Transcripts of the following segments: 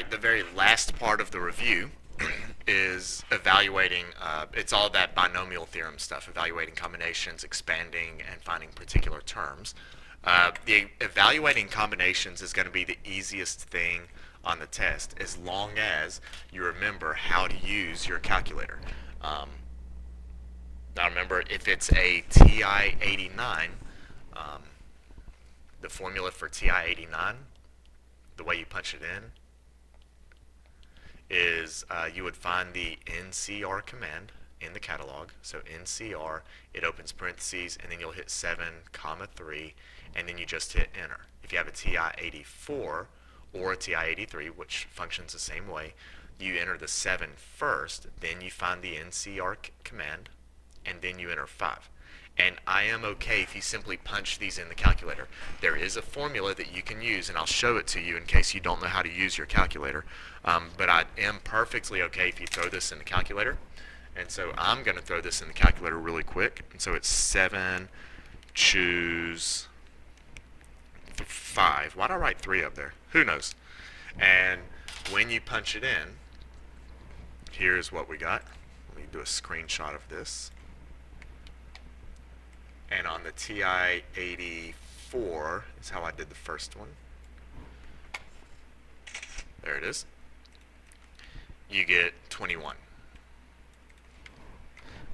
right, the very last part of the review is evaluating, it's all that binomial theorem stuff, evaluating combinations, expanding, and finding particular terms. The evaluating combinations is going to be the easiest thing on the test as long as you remember how to use your calculator. Um, Now remember, if it's a TI-89, um, the formula for TI-89, the way you punch it in, is you would find the NCR command in the catalog. So NCR, it opens parentheses, and then you'll hit 7, comma 3, and then you just hit enter. If you have a TI-84 or a TI-83, which functions the same way, you enter the 7 first, then you find the NCR command, and then you enter 5. And I am okay if you simply punch these in the calculator. There is a formula that you can use, and I'll show it to you in case you don't know how to use your calculator. But I am perfectly okay if you throw this in the calculator. And so I'm going to throw this in the calculator really quick. And so it's 7, choose 5. Why did I write 3 up there? Who knows? And when you punch it in, here's what we got. Let me do a screenshot of this. And on the TI-84 is how I did the first one. There it is. You get 21.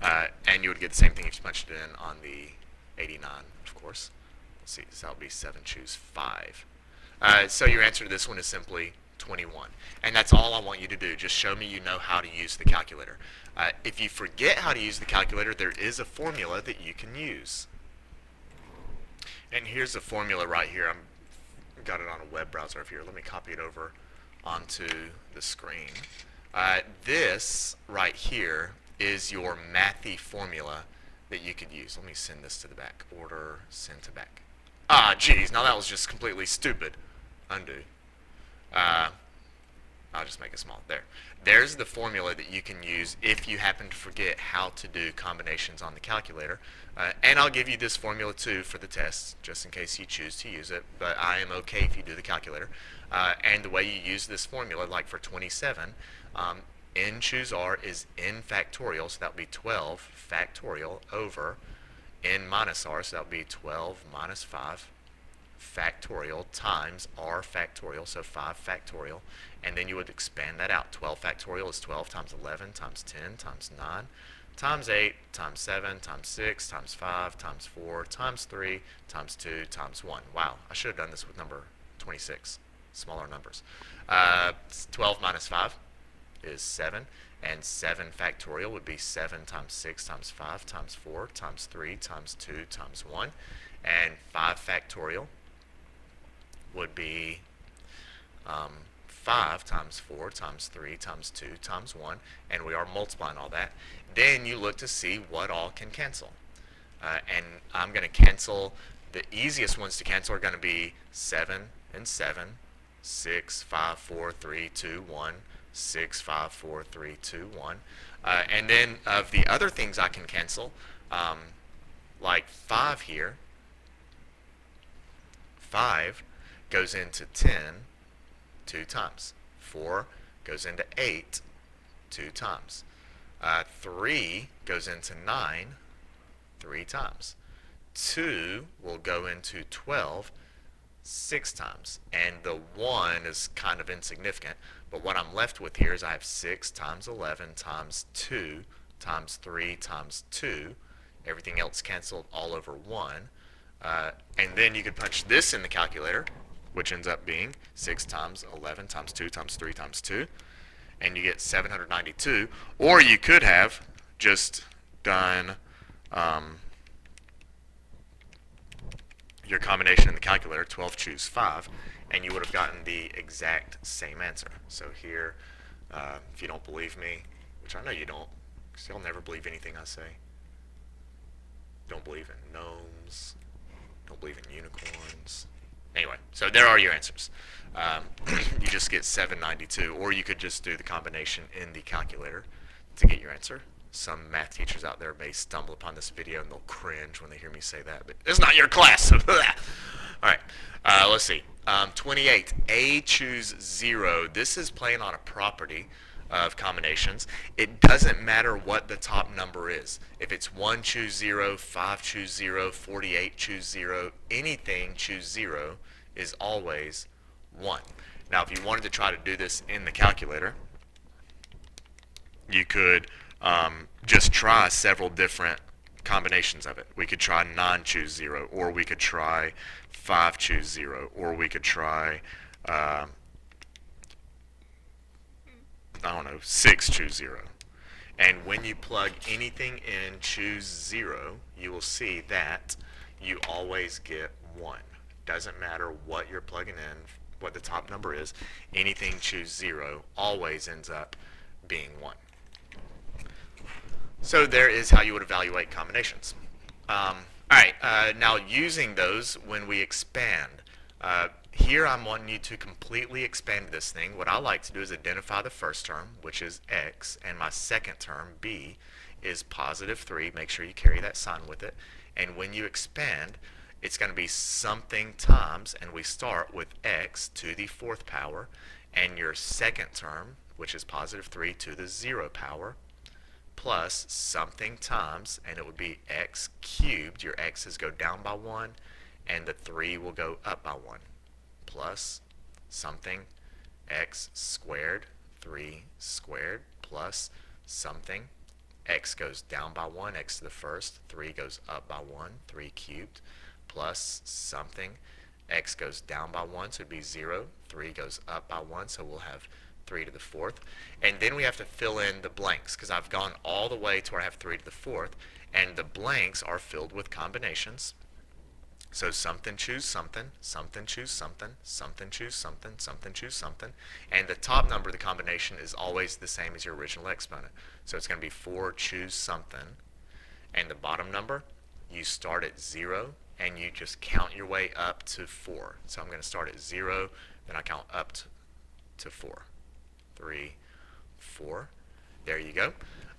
And you would get the same thing if you punched it in on the 89, of course. Let's see, so that would be 7, choose 5. So your answer to this one is simply 21. And that's all I want you to do. Just show me you know how to use the calculator. If you forget how to use the calculator, there is a formula that you can use. And here's the formula right here. I've got it on a web browser over here. Let me copy it over onto the screen. This right here is your mathy formula that you could use. Let me send this to the back. Order, send to back. Ah, geez. Now that was just completely stupid. Undo. I'll just make it small. There. There's the formula that you can use if you happen to forget how to do combinations on the calculator. And I'll give you this formula too for the test, just in case you choose to use it. But I am okay if you do the calculator. And the way you use this formula, like for 27, n choose r is n factorial, so that would be 12 factorial over n minus r, so that would be 12 minus 5 factorial times r factorial, so 5 factorial, and then you would expand that out. 12 factorial is 12 times 11 times 10 times 9 times 8 times 7 times 6 times 5 times 4 times 3 times 2 times 1. Wow, I should have done this with number 26, smaller numbers. 12 minus 5 is 7, and 7 factorial would be 7 times 6 times 5 times 4 times 3 times 2 times 1, and 5 factorial would be 5 times 4 times 3 times 2 times 1, and we are multiplying all that. Then you look to see what all can cancel. And I'm going to cancel, the easiest ones to cancel are going to be 7 and 7, 6, 5, 4, 3, 2, 1, 6, 5, 4, 3, 2, 1. And then of the other things I can cancel, like 5 here, 5 goes into 10 2 times. 4 goes into 8 2 times. 3 goes into 9 3 times. 2 will go into 12 6 times. And the 1 is kind of insignificant. But what I'm left with here is I have 6 times 11 times 2 times 3 times 2. Everything else canceled all over 1. And then you could punch this in the calculator, which ends up being 6 times 11 times 2 times 3 times 2. And you get 792. Or you could have just done your combination in the calculator, 12 choose 5, and you would have gotten the exact same answer. So here, if you don't believe me, which I know you don't, because you'll never believe anything I say. Don't believe in gnomes. Don't believe in unicorns. Anyway, so there are your answers. You just get 792, or you could just do the combination in the calculator to get your answer. Some math teachers out there may stumble upon this video and they'll cringe when they hear me say that, but it's not your class. So all right, let's see. 28, A choose 0. This is playing on a property of combinations. It doesn't matter what the top number is. If it's 1 choose 0, 5 choose 0, 48 choose 0, anything choose 0 is always 1. Now if you wanted to try to do this in the calculator, you could just try several different combinations of it. We could try 9 choose 0, or we could try 5 choose 0, or we could try I don't know, 6 choose 0. And when you plug anything in choose 0, you will see that you always get 1. Doesn't matter what you're plugging in, what the top number is, anything choose 0 always ends up being 1. So there is how you would evaluate combinations. Alright, now using those when we expand. Here I'm wanting you to completely expand this thing. What I like to do is identify the first term, which is x, and my second term, b, is positive 3. Make sure you carry that sign with it. And when you expand, it's going to be something times, and we start with x to the 4th power, and your second term, which is positive 3 to the 0 power, plus something times, and it would be x cubed. Your x's go down by 1, and the 3 will go up by 1. Plus something x squared, 3 squared, plus something x goes down by 1, x to the first, 3 goes up by 1, 3 cubed, plus something x goes down by 1, so it would be 0, 3 goes up by 1, so we'll have 3 to the 4th. And then we have to fill in the blanks, because I've gone all the way to where I have 3 to the 4th, and the blanks are filled with combinations. So something choose something, something choose something, something choose something, something choose something, and the top number of the combination is always the same as your original exponent. So it's going to be 4 choose something, and the bottom number, you start at 0, and you just count your way up to 4. So I'm going to start at 0, then I count up to 4. 3, 4. There you go.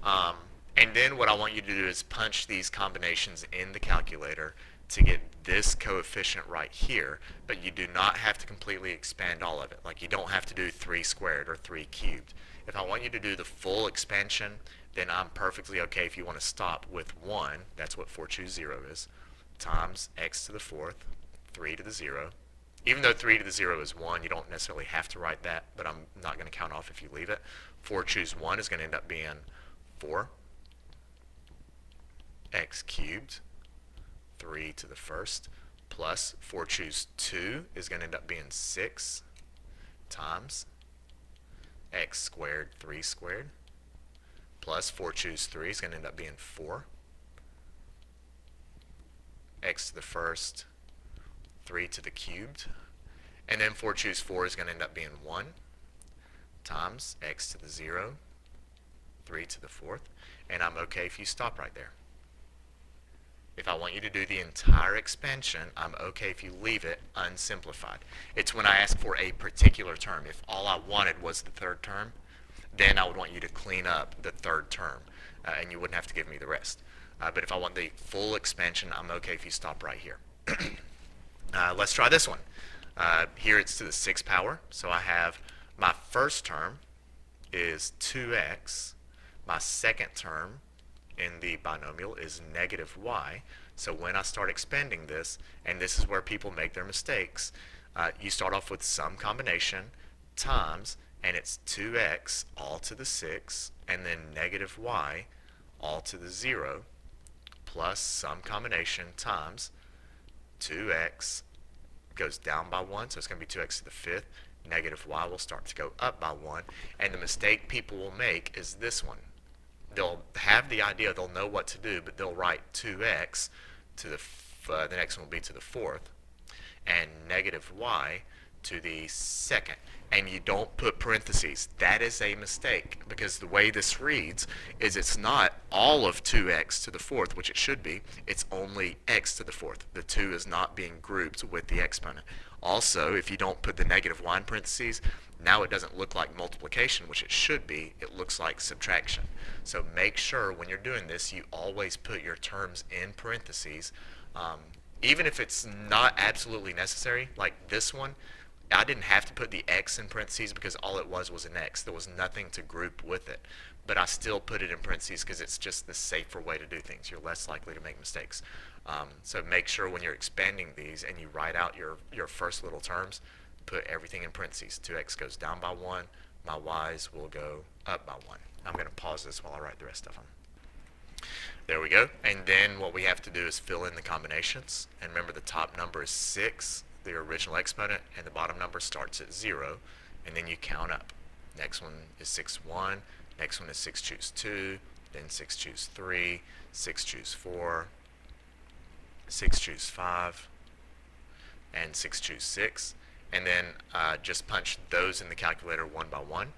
And then what I want you to do is punch these combinations in the calculator to get this coefficient right here, but you do not have to completely expand all of it. Like, you don't have to do 3 squared or 3 cubed. If I want you to do the full expansion, then I'm perfectly okay if you want to stop with 1, that's what 4 choose 0 is, times x to the 4th, 3 to the 0. Even though 3 to the 0 is 1, you don't necessarily have to write that, but I'm not going to count off if you leave it. 4 choose 1 is going to end up being 4 x cubed, 3 to the first, plus 4 choose 2 is going to end up being 6 times x squared, 3 squared, plus 4 choose 3 is going to end up being 4 x to the first, 3 to the cubed, and then 4 choose 4 is going to end up being 1 times x to the 0, 3 to the 4th, and I'm okay if you stop right there. If I want you to do the entire expansion, I'm okay if you leave it unsimplified. It's when I ask for a particular term. If all I wanted was the third term, then I would want you to clean up the third term, and you wouldn't have to give me the rest. But if I want the full expansion, I'm okay if you stop right here. Let's try this one. Here it's to the 6th power, so I have my first term is 2x, my second term in the binomial is negative y. So when I start expanding this, and this is where people make their mistakes, you start off with some combination times, and it's 2x all to the 6, and then negative y all to the 0, plus some combination times 2x goes down by 1, so it's going to be 2x to the 5th, negative y will start to go up by 1, and the mistake people will make is this one. They'll have the idea, they'll know what to do, but they'll write 2x to the next one will be to the 4th, and negative y to the second. And you don't put parentheses. That is a mistake, because the way this reads is it's not all of 2x to the 4th, which it should be. It's only x to the 4th. The 2 is not being grouped with the exponent. Also, if you don't put the negative y in parentheses, now it doesn't look like multiplication, which it should be. It looks like subtraction. So make sure when you're doing this, you always put your terms in parentheses. Um, Even if it's not absolutely necessary, like this one, I didn't have to put the x in parentheses because all it was an x. There was nothing to group with it. But I still put it in parentheses because it's just the safer way to do things. You're less likely to make mistakes. So make sure when you're expanding these and you write out your first little terms, put everything in parentheses. 2x goes down by 1. My y's will go up by 1. I'm going to pause this while I write the rest of them. There we go. And then what we have to do is fill in the combinations. And remember, the top number is 6, the original exponent, and the bottom number starts at 0. And then you count up. Next one is 6, 1. Next one is 6, choose 2. Then 6, choose 3. 6, choose 4. 6, choose 5. And 6, choose 6. And then just punch those in the calculator one by one.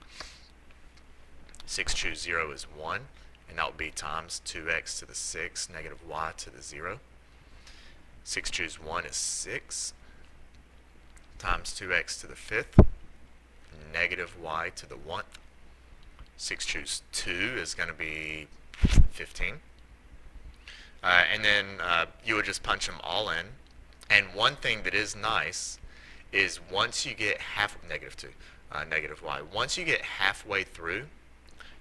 6, choose 0 is 1. And that will be times 2x to the 6 negative y to the 0. 6, choose 1 is 6 times 2x to the 5th negative y to the 1th. 6, choose 2 is going to be 15. And then you would just punch them all in. And one thing that is nice is once you get negative 2, negative y, once you get halfway through,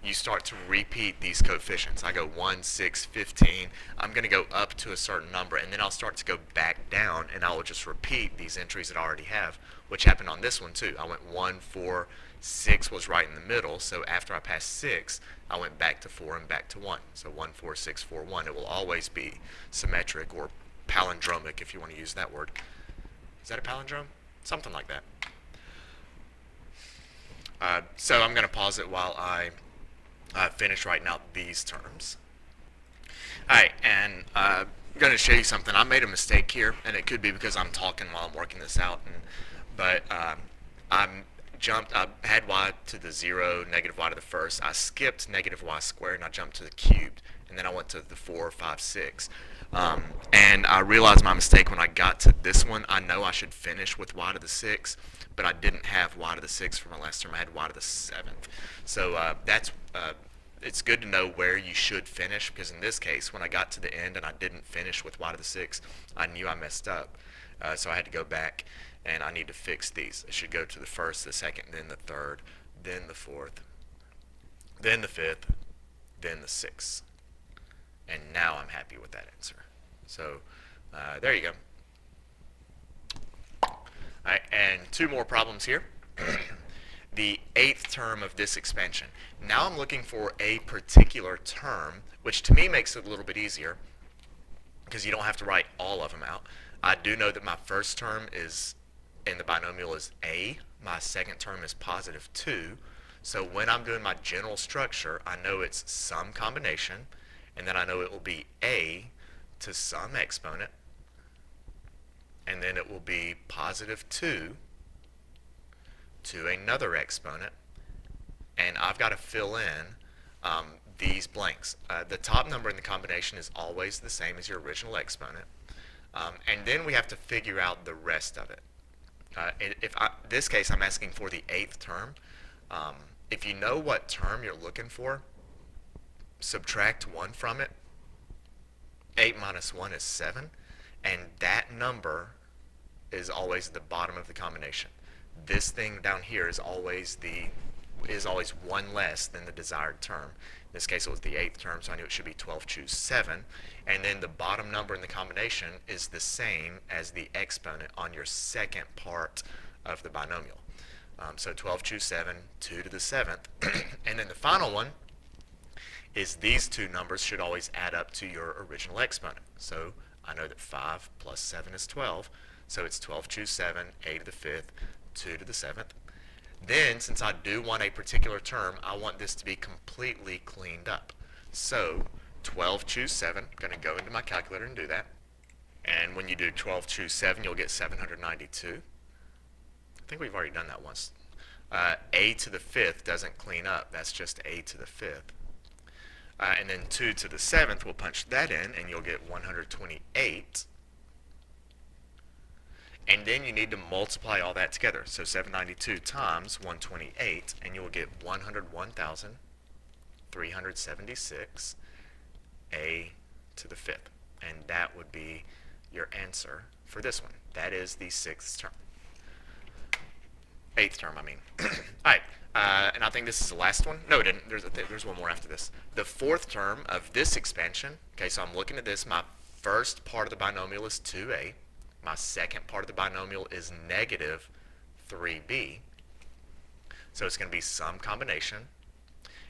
you start to repeat these coefficients. I go 1, 6, 15. I'm going to go up to a certain number, and then I'll start to go back down, and I will just repeat these entries that I already have, which happened on this one too. I went 1, 4, 6 was right in the middle, so after I passed 6, I went back to 4 and back to 1. So 1, 4, 6, 4, 1. It will always be symmetric or palindromic if you want to use that word. Is that a palindrome? Something like that. So I'm going to pause it while I finish writing out these terms. Alright, and I'm going to show you something. I made a mistake here, and it could be because I'm talking while I'm working this out. But I had y to the 0, negative y to the first. I skipped negative y squared, and I jumped to the cubed. And then I went to the 4, 5, 6. And I realized my mistake when I got to this one. I know I should finish with y to the 6, but I didn't have y to the 6 for my last term. I had y to the 7th. So it's good to know where you should finish, because in this case, when I got to the end and I didn't finish with y to the 6, I knew I messed up. So I had to go back, and I need to fix these. I should go to the first, the second, then the third, then the fourth, then the fifth, then the sixth. And now I'm happy with that answer. So there you go. All right, and 2 more problems here. The 8th term of this expansion. Now I'm looking for a particular term, which to me makes it a little bit easier because you don't have to write all of them out. I do know that my first term is in the binomial is a. My second term is positive 2. So when I'm doing my general structure, I know it's some combination, and then I know it will be a to some exponent, and then it will be positive 2 to another exponent, and I've got to fill in these blanks. The top number in the combination is always the same as your original exponent, and then we have to figure out the rest of it. This case, I'm asking for the 8th term. If you know what term you're looking for, subtract 1 from it. 8 minus 1 is 7, and that number is always at the bottom of the combination. This thing down here is always 1 less than the desired term. In this case, it was the 8th term, so I knew it should be 12 choose 7. And then the bottom number in the combination is the same as the exponent on your second part of the binomial. So 12 choose 7, 2 to the 7th. And then the final one is these 2 numbers should always add up to your original exponent. So I know that 5 plus 7 is 12. So it's 12 choose 7, a to the 5th, 2 to the 7th. Then, since I do want a particular term, I want this to be completely cleaned up. So 12 choose 7. I'm going to go into my calculator and do that. And when you do 12 choose 7, you'll get 792. I think we've already done that once. A to the 5th doesn't clean up. That's just a to the 5th. And then 2 to the 7th, we'll punch that in, and you'll get 128. And then you need to multiply all that together. So 792 times 128, and you will get 101,376 a to the fifth. And that would be your answer for this one. That is the sixth term. Eighth term, I mean. All right, and I think this is the last one. No, it didn't. There's one more after this. The fourth term of this expansion, okay, so I'm looking at this. My first part of the binomial is 2a. My second part of the binomial is negative 3b. So it's going to be some combination,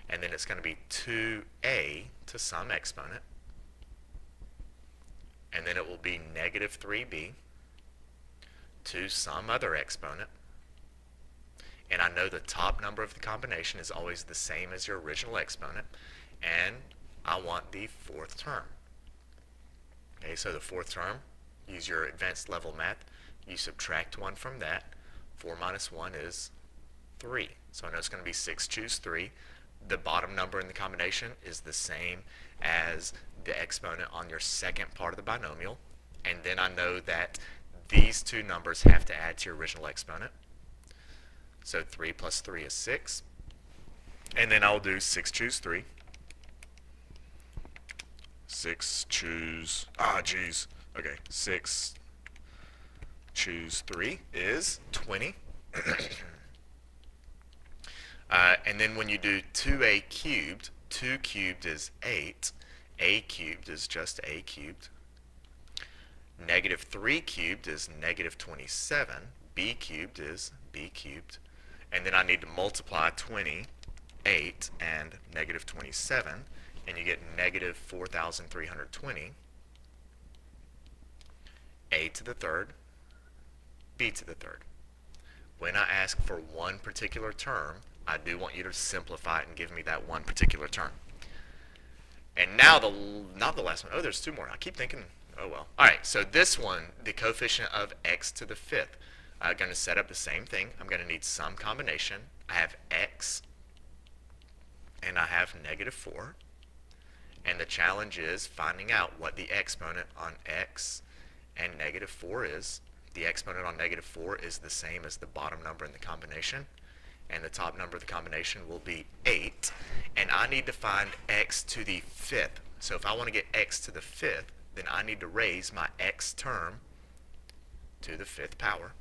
and then it's going to be 2a to some exponent, and then it will be negative 3b to some other exponent, and I know the top number of the combination is always the same as your original exponent, and I want the fourth term. Okay, so the fourth term, use your advanced level math, you subtract 1 from that. 4 minus 1 is 3. So I know it's going to be 6, choose 3. The bottom number in the combination is the same as the exponent on your second part of the binomial, and then I know that these two numbers have to add to your original exponent. So 3 plus 3 is 6. And then I'll do 6 choose 3. 6 choose, okay, 6 choose 3 is 20. And then when you do 2a cubed, 2 cubed is 8. A cubed is just a cubed. Negative 3 cubed is negative 27. B cubed is b cubed. And then I need to multiply 28 and negative 27, and you get negative 4,320. A to the third, b to the third. When I ask for one particular term, I do want you to simplify it and give me that one particular term. And now not the last one. Oh, there's two more. I keep thinking, oh well. All right, so this one, the coefficient of x to the fifth. I'm going to set up the same thing. I'm going to need some combination. I have x, and I have negative 4. And the challenge is finding out what the exponent on x and negative 4 is. The exponent on negative 4 is the same as the bottom number in the combination, and the top number of the combination will be 8. And I need to find x to the fifth. So if I want to get x to the fifth, then I need to raise my x term to the fifth power,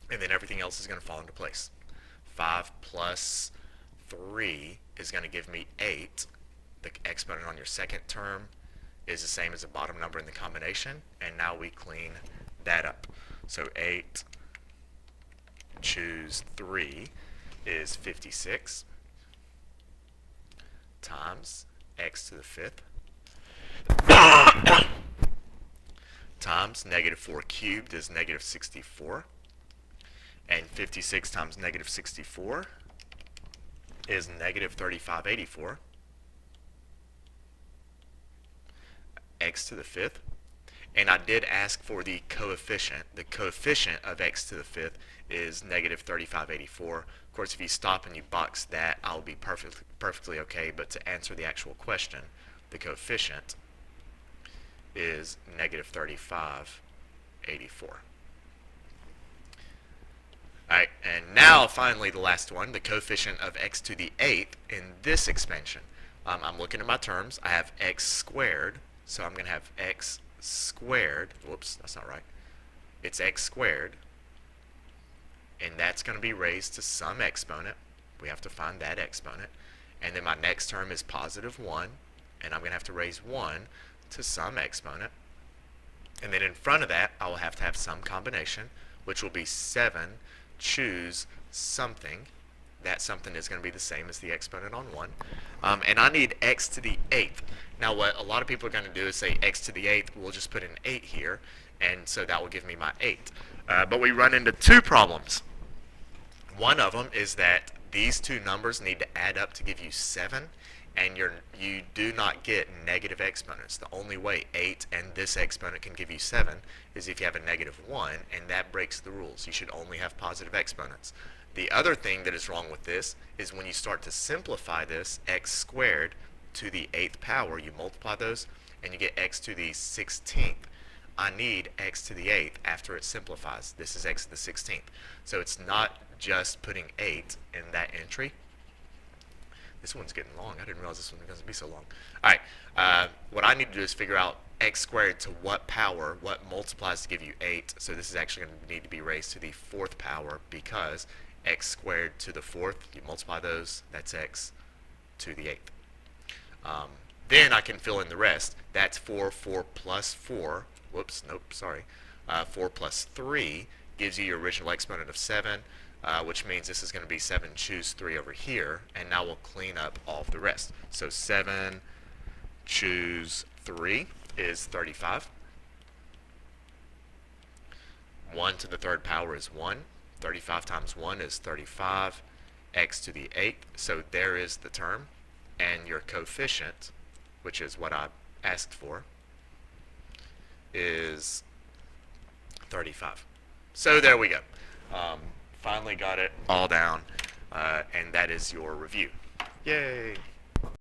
and then everything else is going to fall into place. 5 plus 3 is going to give me 8. The exponent on your second term is the same as the bottom number in the combination, and now we clean that up. So 8 choose 3 is 56 times x to the fifth times negative 4 cubed is negative 64, and 56 times negative 64 is negative 3584. X to the fifth, and I did ask for the coefficient. The coefficient of x to the fifth is negative 3584. Of course, if you stop and you box that, I'll be perfectly okay, but to answer the actual question, the coefficient is negative 3584. Alright, and now finally the last one, the coefficient of x to the eighth in this expansion. I'm looking at my terms. I have x squared, so I'm going to have x squared. Whoops, that's not right. It's x squared, and that's going to be raised to some exponent. We have to find that exponent. And then my next term is positive 1, and I'm going to have to raise 1 to some exponent. And then in front of that, I will have to have some combination, which will be 7 choose something. That something is going to be the same as the exponent on 1. And I need x to the 8th. Now what a lot of people are going to do is say x to the 8th, we'll just put an 8 here, and so that will give me my 8. But we run into two problems. One of them is that these two numbers need to add up to give you 7, and you do not get negative exponents. The only way 8 and this exponent can give you 7 is if you have a negative 1, and that breaks the rules. You should only have positive exponents. The other thing that is wrong with this is when you start to simplify this, x squared to the 8th power, you multiply those, and you get x to the 16th. I need x to the 8th after it simplifies. This is x to the 16th. So it's not just putting 8 in that entry. This one's getting long. I didn't realize this one was going to be so long. All right. What I need to do is figure out x squared to what power, what multiplies to give you 8. So this is actually going to need to be raised to the 4th power because x squared to the 4th, you multiply those, that's x to the 8th. Then I can fill in the rest. That's 4 plus 4. Whoops, nope, sorry. 4 plus 3 gives you your original exponent of 7. Which means this is going to be 7 choose 3 over here, and now we'll clean up all of the rest. So 7 choose 3 is 35. 1 to the 3rd power is 1. 35 times 1 is 35. X to the 8th. So there is the term, and your coefficient, which is what I asked for, is 35. So there we go. Finally got it all down, and that is your review. Yay!